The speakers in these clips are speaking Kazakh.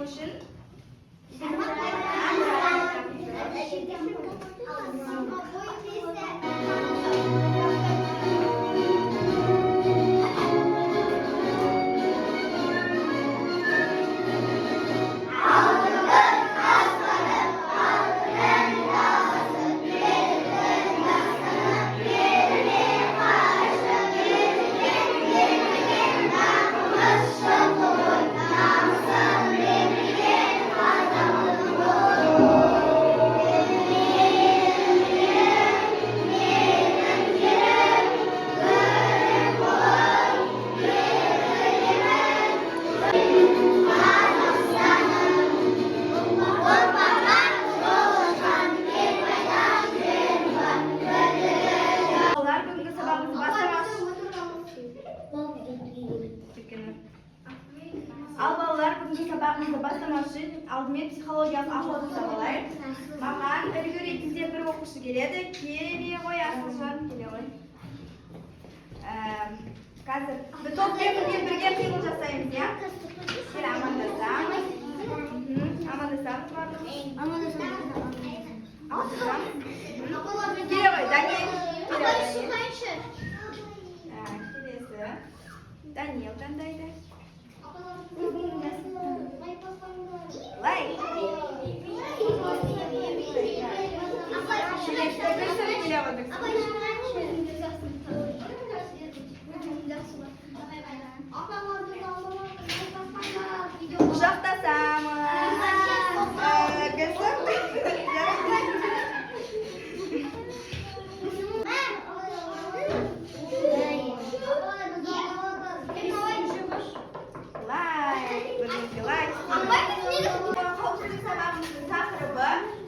motion. Al balalar бүгінгі сабағымызды бастамас үшін алдымен психологиялық ахуалды сабалайық. Маған үлгі ретінде бір оқушы келеді. Келе ғой, Асылжан, келе ғой. Қазір бір топпен бірге қимыл жасаймыз, иә? Келе амандасамыз. Амандасамыз барлығы. Амандасамыз. Келе ғой, Даниэл. Келесі. Даниэл таңдайды. Лайк. Құшақтасамыз.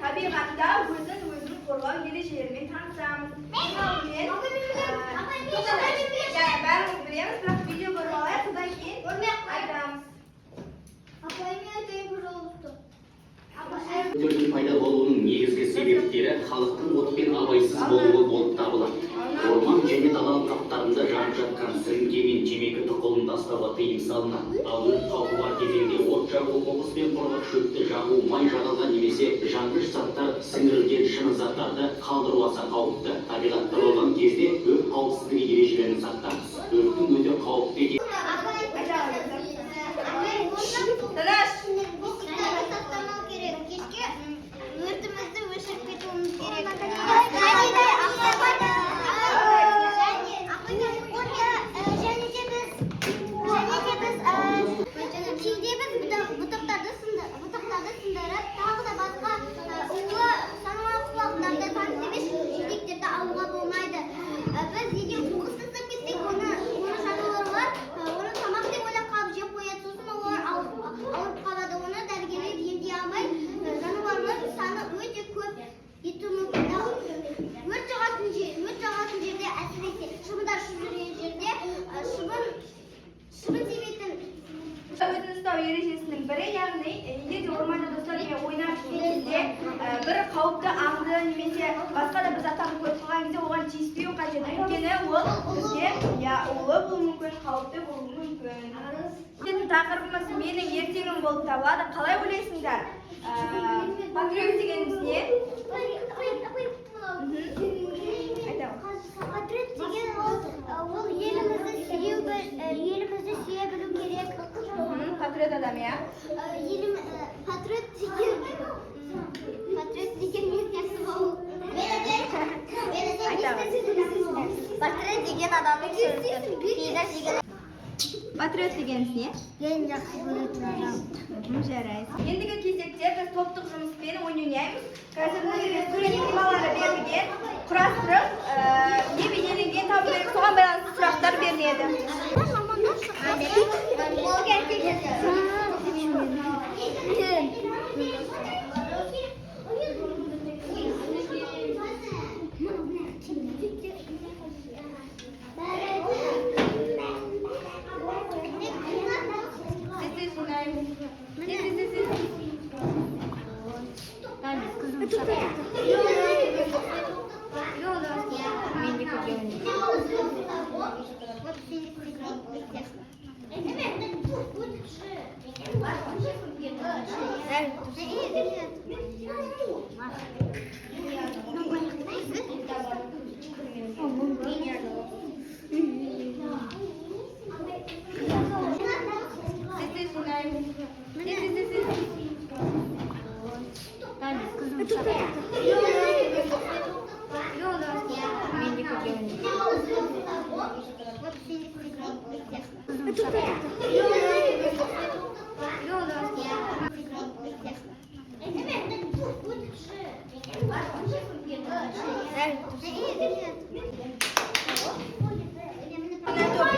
Табиғатта өзін қорғау ережелерімен танысамыз. Бәріміз білеміз, бірақ видео көріп алайық, содан кейін айтамыз. Өрттің пайда болуының негізгі себептері халықтың отпен абайсыз болуы болып табылады. Орман және дала алқаптарында жанып жатқан сіріңке мен темекі тұқылын тастауға тыйым салынады. Ал өрт қаупі бар кезеңде от жағу, қоқыс пен құрғақ шөпті жағу, май жағылған немесе жанғыш заттар сіңірілген шыны заттарды қалдыру аса қауіпті. Табиғатта болған кезде өрт қауіпсіздігі ережелерін сақтаңыз. Өрттің өте қауіпті өртімізді өшіріп кетуіміз керек. Кейде біз бұтақтарды сындырып, тағы да басқа улы саналы қуалықтарды, таңсебеш жидектерді алуға болмайды. Біз егер қоқыс тастап кетсек, оны жануарлар оны тамақ деп ойлап қалып жеп қояды, сосын олар ауырып қалады. Оны дәрігерлер емдей алмай, жануарлар саны өте көп етуі мүмкін. Өрт жағатын жерде, әсіресе шыбындар ұшып жүрген жерде шыбын себетін Өзін ұстау ережесінің бірі, яғни егер орманда достармен ойнап жүргенде бір қауіпті аңды немесе басқа да бір заттарды көріп қалған кезде оған тиіспеу қажет. Өйткені ол бізге улы болуы мүмкін, қауіпті болуы мүмкін. Біздің тақырыбымыз менің ертеңім болып табылады. Қалай ойлайсыңдар? Патриот дегеніміз не? Патриот деген ол елімізді сүйе білу керек. Патриот адам, иә? Патриот деген не сияқты болу? Патриот деген адамның сөзі. Патриот дегеніміз не? Ең жақсы көретін адам. Жарайсың. Ендігі кезекте біз топтық жұмыспен ойнаймыз. Қазір сөйлеген темалары берілген, құрастырып, не бейнеленген табу керек, соған байланысты сұрақтар беріледі.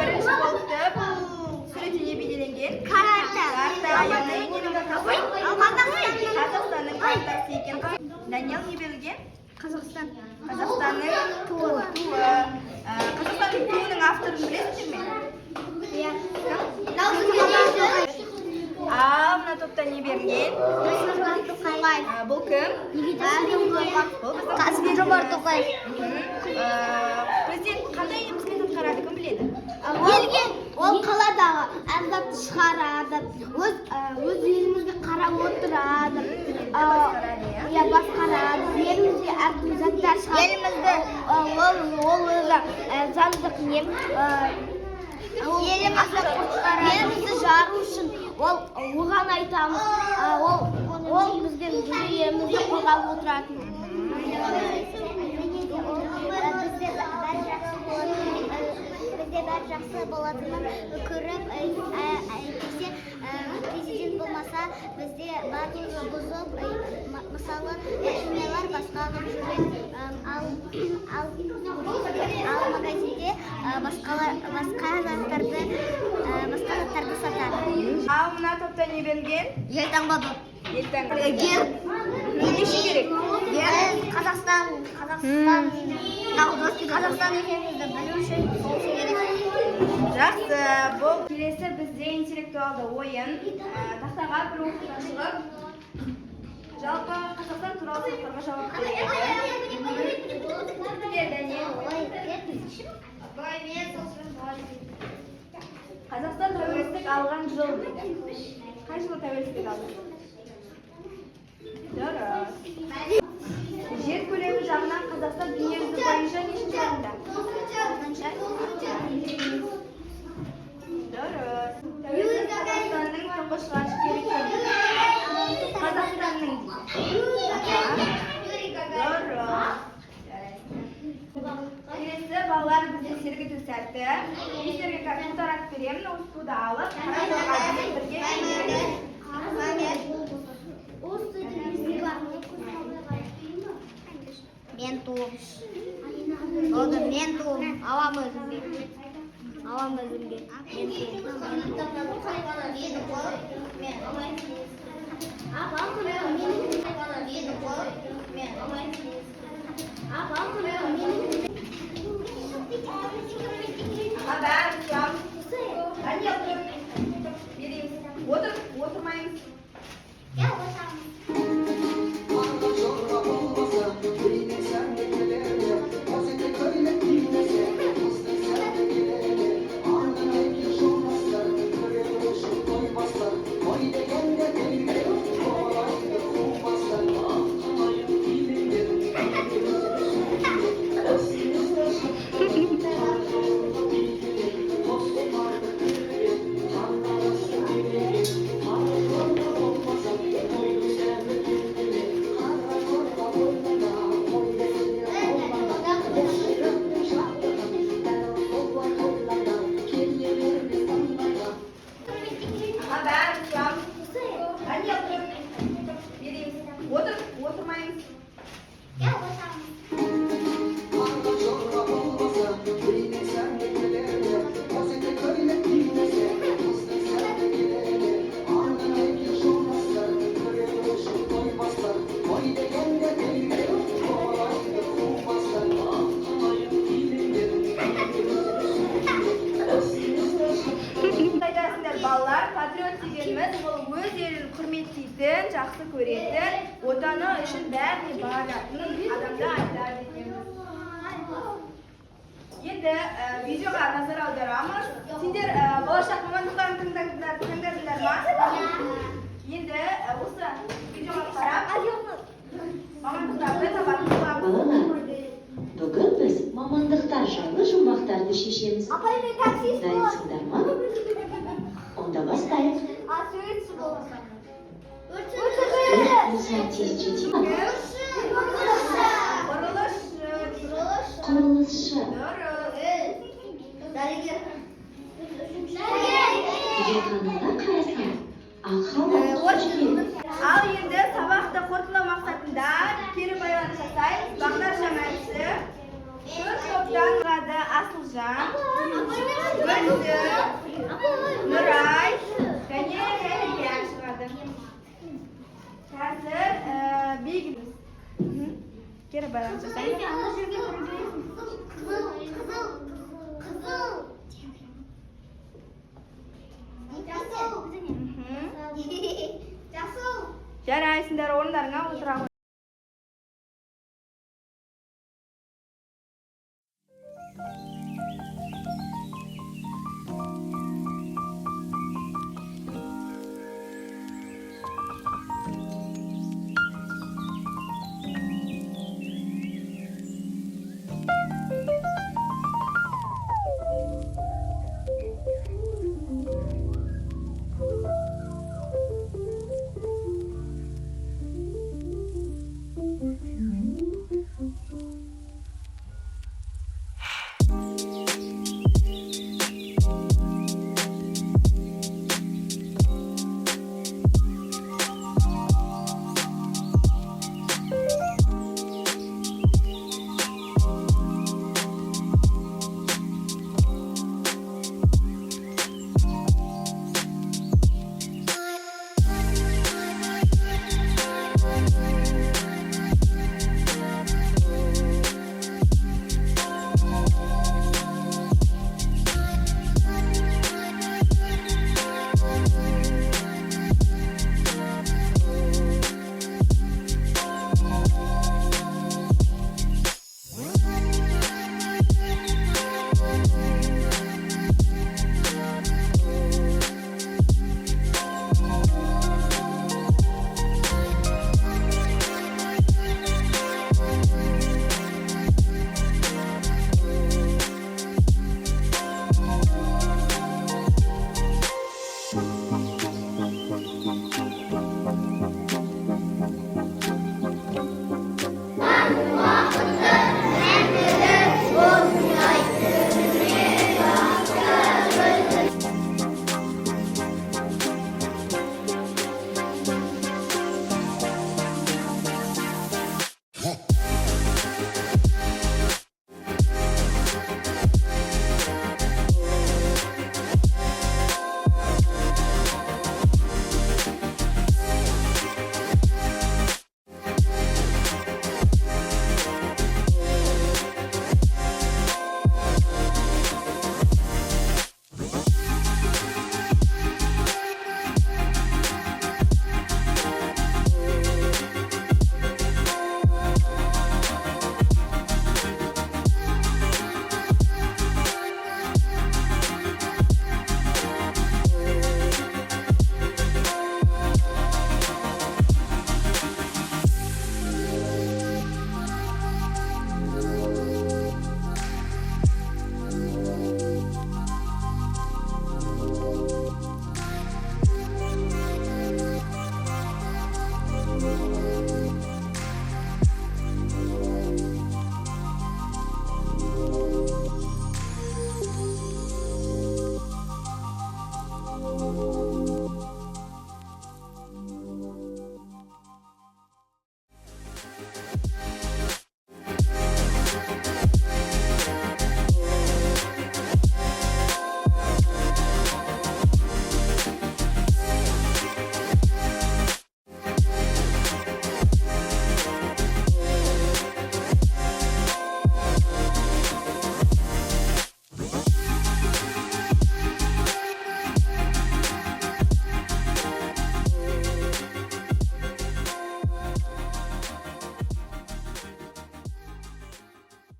Birinchi bo'libdi. Suratini belgilangan. Karta. Yana ikkinchi Qozog'istonning kartasi ekan. Daniel ne belgilangan? Qozog'iston. Qozog'istonning tuvi. Qozog'istonning tuvining avtorini bilasizmi? Mana topda ne berilgan? Bu kim? Qasım-Jomart To'qayev. Prezident qanday xizmat atqaradi, kim biladi? Elga ol qaladağı azabni chiqaradi. O'z yerimizga qarab o'tiradi. Ya boshqaradi. Yerimizga aqlzatlar chiqaradi. Yerimizda yerimizni jaru uchun oğlan aytamiz. Ol bizga yerimizni qo'rg'ab o'tiradi. Bizde bir жақсы болатынын көріп, президент болмаса, бізде барлығы бұзып, мысалы, химиялар басқа жүреді. Ал магазинде басқа заттарды сатады. Мына топта не берілген? Елтаңбабы. Гер. Не керек? Қазақстан екенімізді білу үшін керек. Жақсы, бұл келесі бізде интеллектуалды ойын. Тақтаға бір оқиға шығып, жалпы Қазақстан туралы сұрақтарға жауап Қазақстан тәуелсіздік алған жыл дейді. Қай жылы тәуелсіздік алды? Дұрыс. Жер көлемі жағынан Қазақстан дүниежүзі бойынша нешінші орында? Дұрыс. Тәуелсіз Қазақстанның тұңғыш ғарышкері кім? Қазақстанның. Дұрыс. Келесі балалар бізде сергіту сәтті. Сіздерге компьютер атып беремін, осы туды алып, бірге Мен туым. Oldu, men tuğum. Avam özümge. Men Oturmayın. Oturmayın. Балалар, патриот дегеніміз ол өз елін құрметтейтін, жақсы көретін, отаны үшін бәріне баратын адамды айтады екенбіз. Енді видеоға назар аударамыз. Сендер болашақ мамандықтарын таңдадыңдар ма? Видеоға қарап, мамандықтарды табатын боламыз. Балалар, бүгін біз мамандықтар жайлы жұмбақтарды шешеміз. Апай, мен таксист боламын. Дайынсыңдар ма? Онда бастайық. Суретші боламын. Мұса тез жете ма? Құрылысшы. Құрылысшы. Дәрігер. Екранына қарасам, ақау Ал енді сабақты қорытындылау мақсатында кері байланыс жасаймыз. Бағдаршам әдісі. 4 топтан тұрады: Асылжан, Гүлсім, Нұрай және Рәбия шығады. Қазір белгілейміз. Кері байланыс жасаймыз. Жарайсыңдар, орындарыңа отыра